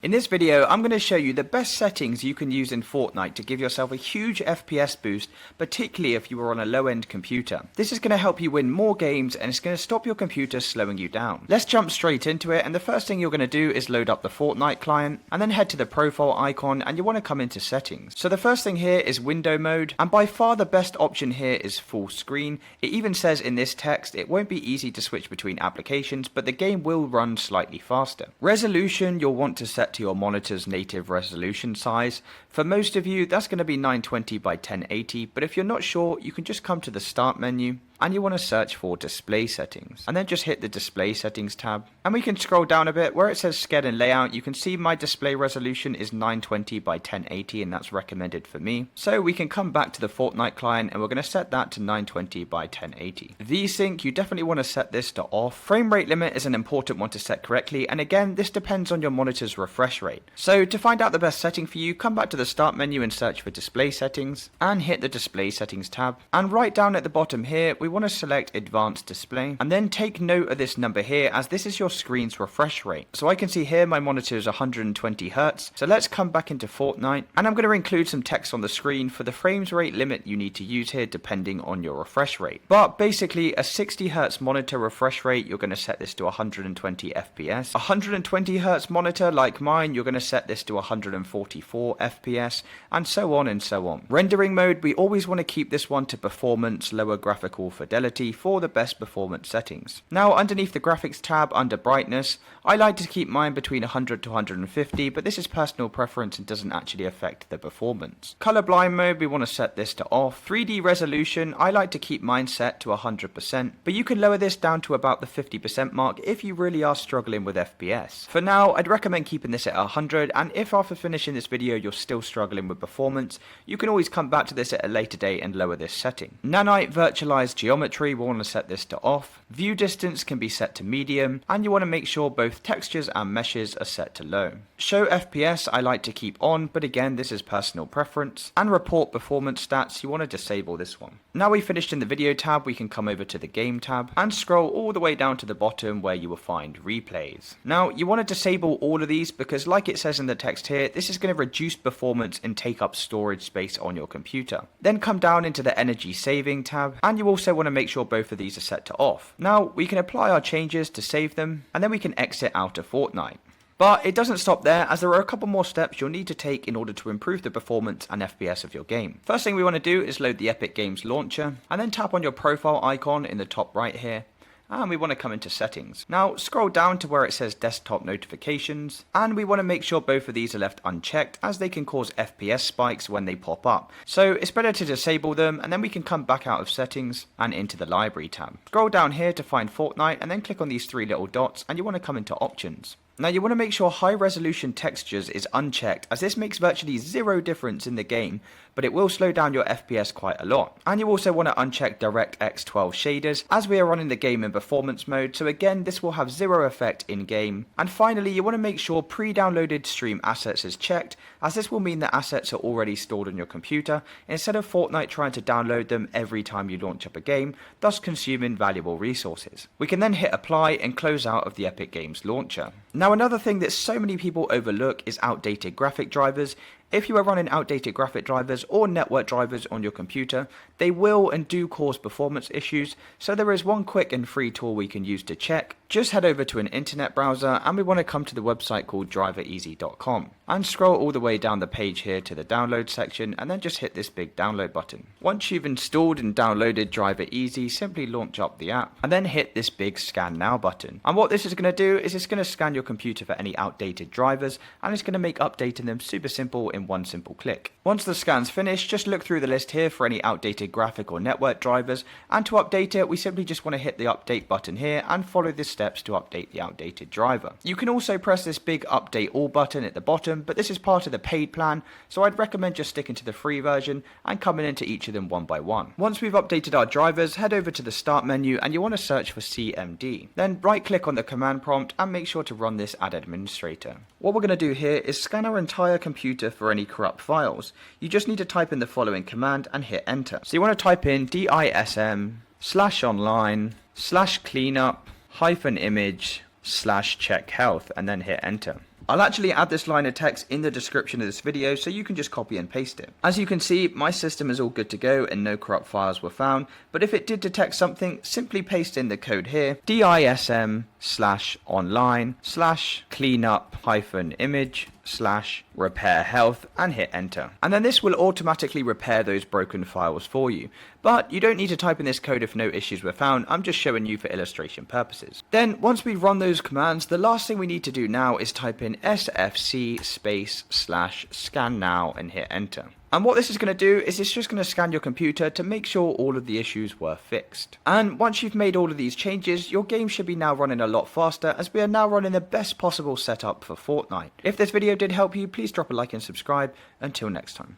In this video, I'm going to show you the best settings you can use in Fortnite to give yourself a huge FPS boost, particularly if you are on a low-end computer. This is going to help you win more games and it's going to stop your computer slowing you down. Let's jump straight into it, and the first thing you're going to do is load up the Fortnite client and then head to the profile icon and you want to come into settings. So the first thing here is window mode, and by far the best option here is full screen. It even says in this text it won't be easy to switch between applications, but the game will run slightly faster. Resolution you'll want to set to your monitor's native resolution size. For most of you, that's going to be 920 by 1080, but if you're not sure, you can just come to the start menu and you want to search for display settings and then just hit the display settings tab, and we can scroll down a bit where it says scale and layout. You can see my display resolution is 920 by 1080 and that's recommended for me, so we can come back to the Fortnite client and we're going to set that to 920 by 1080. VSync, you definitely want to set this to off. Frame rate limit is an important one to set correctly, and again this depends on your monitor's refresh rate. So to find out the best setting for you, come back to the start menu and search for display settings and hit the display settings tab, and right down at the bottom here we want to select advanced display and then take note of this number here, as this is your screen's refresh rate. So I can see here my monitor is 120 Hz. So let's come back into Fortnite and I'm going to include some text on the screen for the frames rate limit you need to use here depending on your refresh rate. But basically a 60 Hz monitor refresh rate, you're going to set this to 120 FPS. 120 Hz monitor like mine, you're going to set this to 144 FPS, and so on and so on. Rendering mode, we always want to keep this one to performance, lower graphical fidelity for the best performance settings. Now underneath the graphics tab under brightness, I like to keep mine between 100 to 150, but this is personal preference and doesn't actually affect the performance. Colorblind mode, we want to set this to off. 3D resolution, I like to keep mine set to 100%, but you can lower this down to about the 50% mark if you really are struggling with FPS. For now, I'd recommend keeping this at 100, and if after finishing this video you're still struggling with performance, you can always come back to this at a later date and lower this setting. Nanite virtualized geometry, we want to set this to off. View distance can be set to medium, and you want to make sure both textures and meshes are set to low. Show FPS I like to keep on, but again this is personal preference. And report performance stats, you want to disable this one. Now we finished in the video tab, we can come over to the game tab and scroll all the way down to the bottom where you will find replays. Now you want to disable all of these because like it says in the text here, this is going to reduce performance and take up storage space on your computer. Then come down into the energy saving tab, and you also want to make sure both of these are set to off. Now we can apply our changes to save them, and then we can exit out of Fortnite. But it doesn't stop there, as there are a couple more steps you'll need to take in order to improve the performance and FPS of your game. First thing we want to do is load the Epic Games launcher, and then tap on your profile icon in the top right here, and we want to come into settings. Now scroll down to where it says desktop notifications, and we want to make sure both of these are left unchecked, as they can cause FPS spikes when they pop up. So it's better to disable them, and then we can come back out of settings and into the library tab. Scroll down here to find Fortnite and then click on these three little dots, and you want to come into options. Now you want to make sure high resolution textures is unchecked, as this makes virtually zero difference in the game, but it will slow down your FPS quite a lot. And you also want to uncheck DirectX 12 shaders, as we are running the game in performance mode, so again this will have zero effect in game. And finally you want to make sure pre-downloaded stream assets is checked, as this will mean that assets are already stored on your computer instead of Fortnite trying to download them every time you launch up a game, thus consuming valuable resources. We can then hit apply and close out of the Epic Games launcher. Now another thing that so many people overlook is outdated graphic drivers. If you are running outdated graphic drivers or network drivers on your computer, they will and do cause performance issues, so there is one quick and free tool we can use to check. Just head over to an internet browser and we want to come to the website called drivereasy.com and scroll all the way down the page here to the download section, and then just hit this big download button. Once you've installed and downloaded Driver Easy, simply launch up the app and then hit this big scan now button. And what this is going to do is it's going to scan your computer for any outdated drivers, and it's going to make updating them super simple in one simple click. Once the scan's finished, just look through the list here for any outdated graphic or network drivers, and to update it we simply just want to hit the update button here and follow the steps to update the outdated driver. You can also press this big update all button at the bottom, but this is part of the paid plan, so I'd recommend just sticking to the free version and coming into each of them one by one. Once we've updated our drivers, head over to the start menu and you want to search for CMD. Then right click on the command prompt and make sure to run this as administrator. What we're going to do here is scan our entire computer for any corrupt files. You just need to type in the following command and hit enter. So you want to type in DISM/online/cleanup-image/checkhealth and then hit enter. I'll actually add this line of text in the description of this video so you can just copy and paste it. As you can see, my system is all good to go and no corrupt files were found, but if it did detect something, simply paste in the code here, DISM/online/cleanup-image/repair health, and hit enter. And then this will automatically repair those broken files for you. But you don't need to type in this code if no issues were found, I'm just showing you for illustration purposes. Then once we run those commands, the last thing we need to do now is type in sfc/scan now and hit enter. And what this is going to do is it's just going to scan your computer to make sure all of the issues were fixed. And once you've made all of these changes, your game should be now running a lot faster, as we are now running the best possible setup for Fortnite. If this video did help you, please drop a like and subscribe. Until next time.